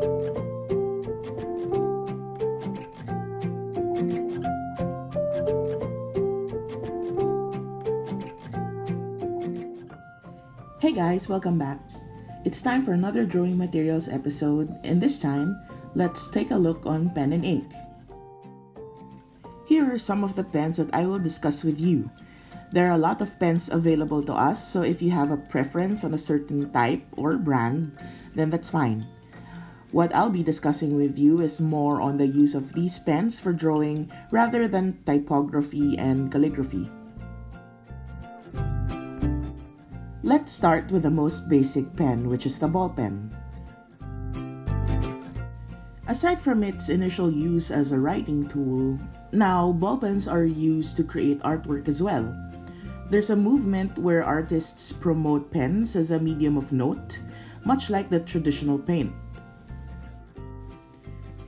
Hey guys, welcome back. It's time for another drawing materials episode, and this time, let's take a look on pen and ink. Here are some of the pens that I will discuss with you. There are a lot of pens available to us, so if you have a preference on a certain type or brand, then that's fine. What I'll be discussing with you is more on the use of these pens for drawing rather than typography and calligraphy. Let's start with the most basic pen, which is the ball pen. Aside from its initial use as a writing tool, now ball pens are used to create artwork as well. There's a movement where artists promote pens as a medium of note, much like the traditional paint.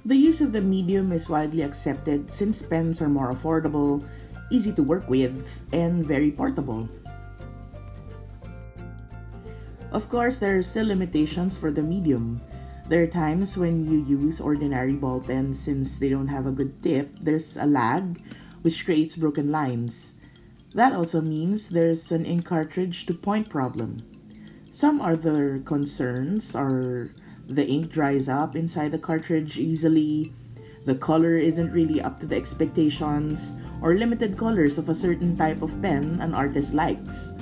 The use of the medium is widely accepted since pens are more affordable, easy to work with, and very portable. Of course, there are still limitations for the medium. There are times when you use ordinary ball pens since they don't have a good tip, there's a lag, which creates broken lines. That also means there's an ink cartridge to point problem. Some other concerns are the ink dries up inside the cartridge easily, the color isn't really up to the expectations, or limited colors of a certain type of pen an artist likes,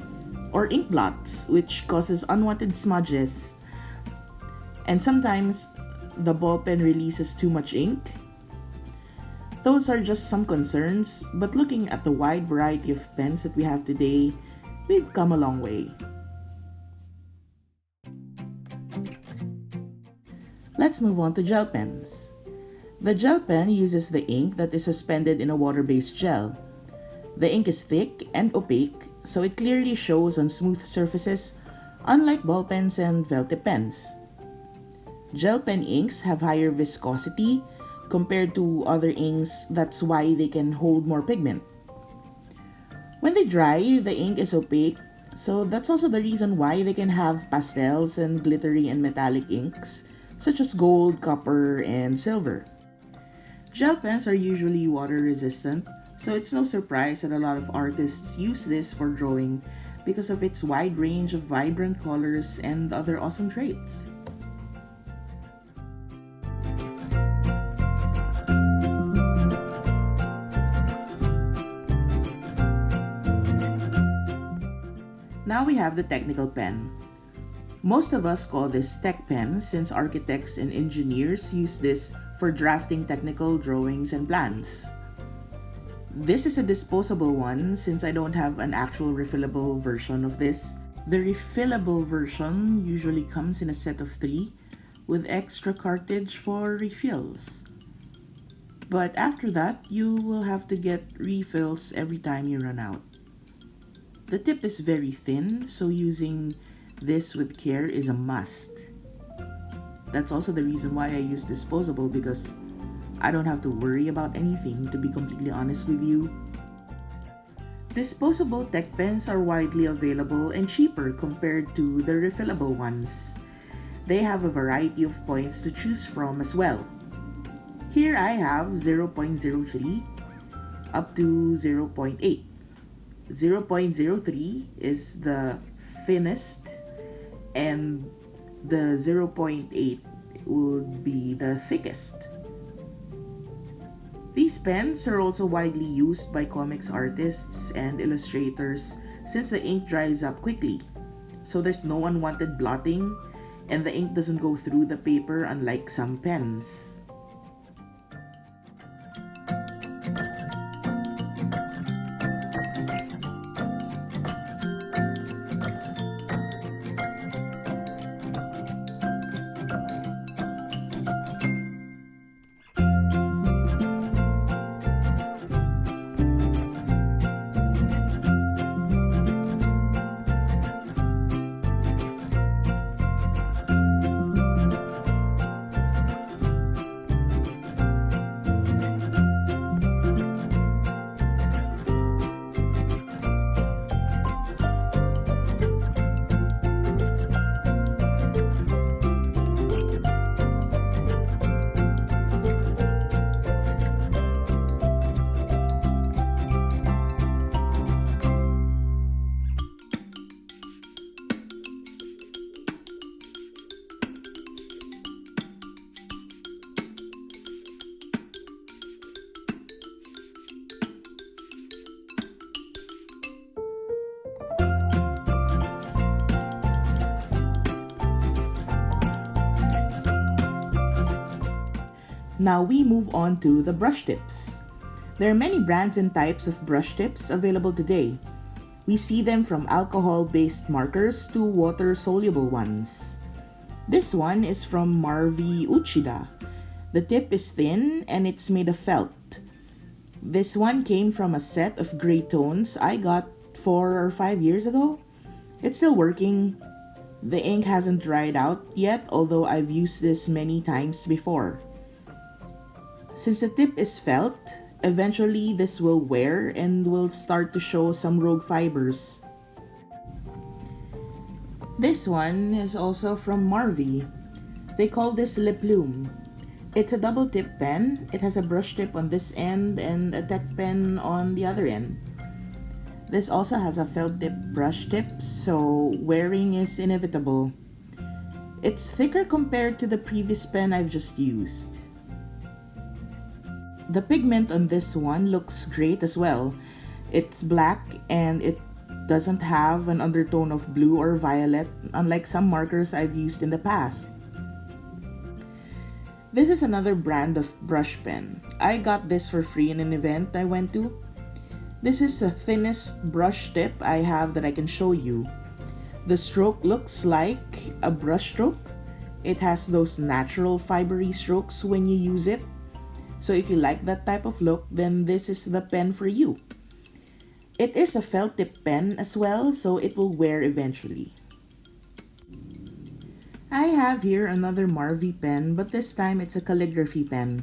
or ink blots, which causes unwanted smudges. And sometimes the ball pen releases too much ink. Those are just some concerns, but looking at the wide variety of pens that we have today, we've come a long way. Let's move on to gel pens. The gel pen uses the ink that is suspended in a water-based gel. The ink is thick and opaque, so it clearly shows on smooth surfaces, unlike ball pens and felt tip pens. Gel pen inks have higher viscosity compared to other inks, that's why they can hold more pigment. When they dry, the ink is opaque, so that's also the reason why they can have pastels and glittery and metallic inks, such as gold, copper, and silver. Gel pens are usually water resistant, so it's no surprise that a lot of artists use this for drawing because of its wide range of vibrant colors and other awesome traits. Now we have the technical pen. Most of us call this tech pen since architects and engineers use this for drafting technical drawings and plans. This is a disposable one since I don't have an actual refillable version of this. The refillable version usually comes in a set of 3 with extra cartridge for refills. But after that, you will have to get refills every time you run out. The tip is very thin, so using this with care is a must. That's also the reason why I use disposable, because I don't have to worry about anything, to be completely honest with you. Disposable tech pens are widely available and cheaper compared to the refillable ones. They have a variety of points to choose from as well. Here I have 0.03 up to 0.8. 0.03 is the thinnest and the 0.8 would be the thickest. These pens are also widely used by comics artists and illustrators since the ink dries up quickly, so there's no unwanted blotting and the ink doesn't go through the paper unlike some pens. Now we move on to the brush tips. There are many brands and types of brush tips available today. We see them from alcohol-based markers to water-soluble ones. This one is from Marvi Uchida. The tip is thin and it's made of felt. This one came from a set of gray tones I got 4 or 5 years ago. It's still working. The ink hasn't dried out yet, although I've used this many times before. Since the tip is felt, eventually this will wear and will start to show some rogue fibers. This one is also from Marvi. They call this Lip Bloom. It's a double tip pen. It has a brush tip on this end and a deck pen on the other end. This also has a felt tip brush tip, so wearing is inevitable. It's thicker compared to the previous pen I've just used. The pigment on this one looks great as well. It's black and it doesn't have an undertone of blue or violet, unlike some markers I've used in the past. This is another brand of brush pen. I got this for free in an event I went to. This is the thinnest brush tip I have that I can show you. The stroke looks like a brush stroke. It has those natural fibery strokes when you use it. So if you like that type of look, then this is the pen for you. It is a felt tip pen as well, so it will wear eventually. I have here another Marvi pen, but this time it's a calligraphy pen.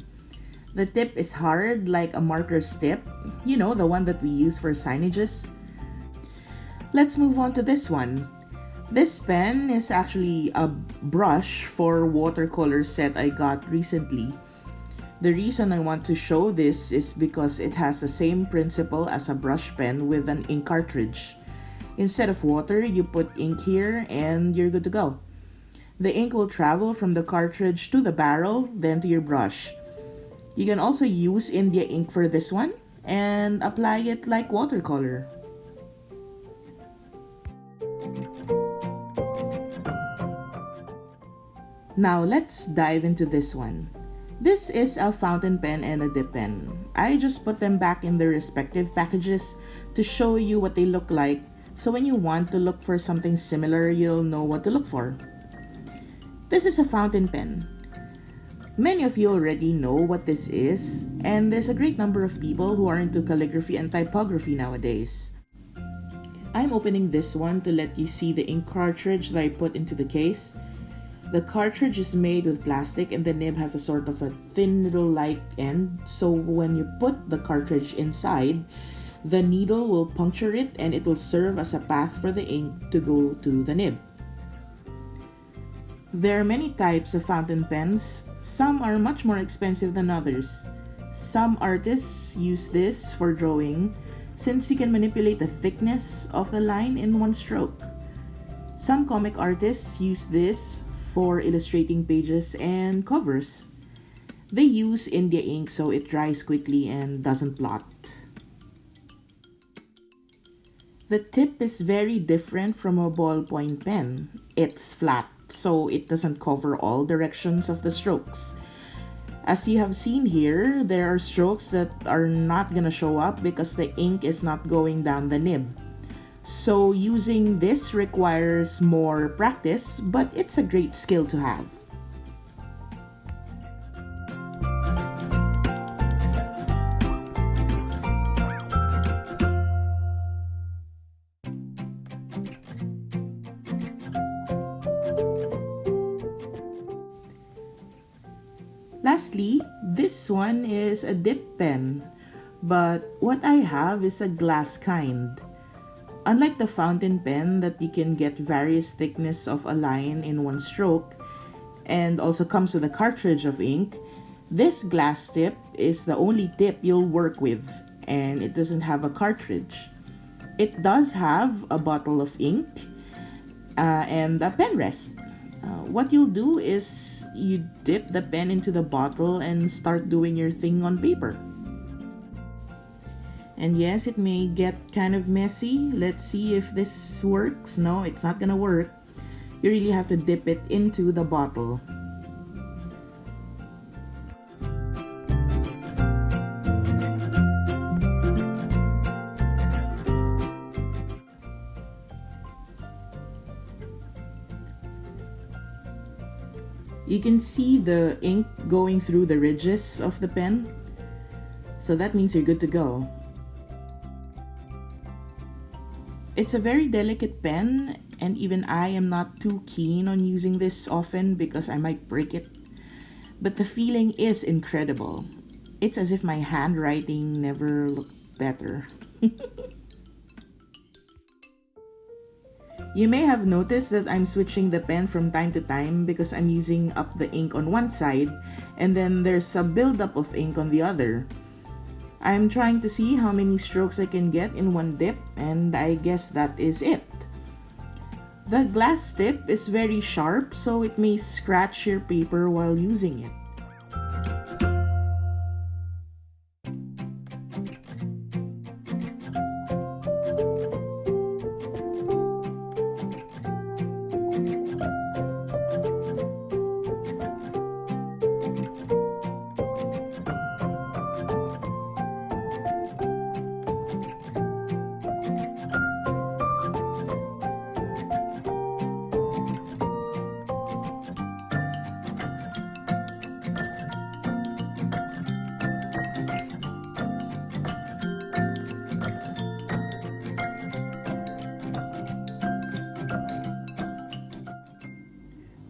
The tip is hard like a marker's tip, you know, the one that we use for signages. Let's move on to this one. This pen is actually a brush for watercolor set I got recently. The reason I want to show this is because it has the same principle as a brush pen with an ink cartridge. Instead of water, you put ink here and you're good to go. The ink will travel from the cartridge to the barrel, then to your brush. You can also use India ink for this one and apply it like watercolor. Now let's dive into this one. This is a fountain pen and a dip pen. I just put them back in their respective packages to show you what they look like, so when you want to look for something similar, you'll know what to look for. This is a fountain pen. Many of you already know what this is, and there's a great number of people who are into calligraphy and typography nowadays. I'm opening this one to let you see the ink cartridge that I put into the case. The cartridge is made with plastic and the nib has a sort of a thin needle-like end, so when you put the cartridge inside, the needle will puncture it and it will serve as a path for the ink to go to the nib. There are many types of fountain pens. Some are much more expensive than others. Some artists use this for drawing since you can manipulate the thickness of the line in one stroke. Some comic artists use this for illustrating pages and covers. They use India ink so it dries quickly and doesn't blot. The tip is very different from a ballpoint pen. It's flat, so it doesn't cover all directions of the strokes. As you have seen here, there are strokes that are not gonna show up because the ink is not going down the nib. So using this requires more practice, but it's a great skill to have. Lastly, this one is a dip pen, but what I have is a glass kind. Unlike the fountain pen that you can get various thickness of a line in one stroke and also comes with a cartridge of ink, this glass tip is the only tip you'll work with and it doesn't have a cartridge. It does have a bottle of ink and a pen rest. What you'll do is you dip the pen into the bottle and start doing your thing on paper. And yes, it may get kind of messy. Let's see if this works. No, it's not gonna work. You really have to dip it into the bottle. You can see the ink going through the ridges of the pen. So that means you're good to go. It's a very delicate pen, and even I am not too keen on using this often because I might break it. But the feeling is incredible. It's as if my handwriting never looked better. You may have noticed that I'm switching the pen from time to time because I'm using up the ink on one side and then there's a buildup of ink on the other. I'm trying to see how many strokes I can get in one dip, and I guess that is it. The glass tip is very sharp, so it may scratch your paper while using it.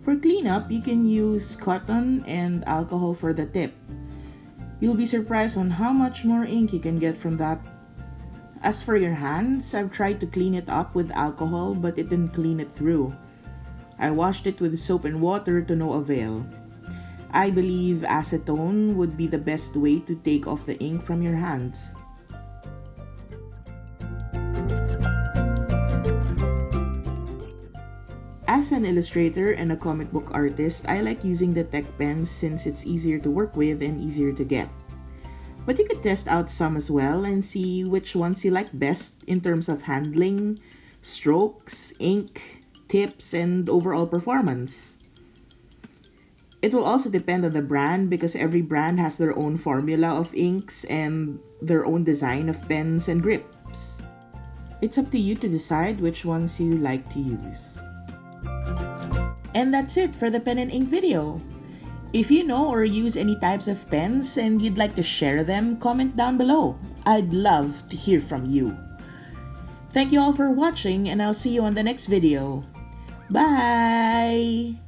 For cleanup, you can use cotton and alcohol for the tip. You'll be surprised on how much more ink you can get from that. As for your hands, I've tried to clean it up with alcohol, but it didn't clean it through. I washed it with soap and water to no avail. I believe acetone would be the best way to take off the ink from your hands. As an illustrator and a comic book artist, I like using the tech pens since it's easier to work with and easier to get. But you could test out some as well and see which ones you like best in terms of handling, strokes, ink, tips, and overall performance. It will also depend on the brand because every brand has their own formula of inks and their own design of pens and grips. It's up to you to decide which ones you like to use. And that's it for the pen and ink video. If you know or use any types of pens and you'd like to share them, comment down below. I'd love to hear from you. Thank you all for watching, and I'll see you on the next video. Bye!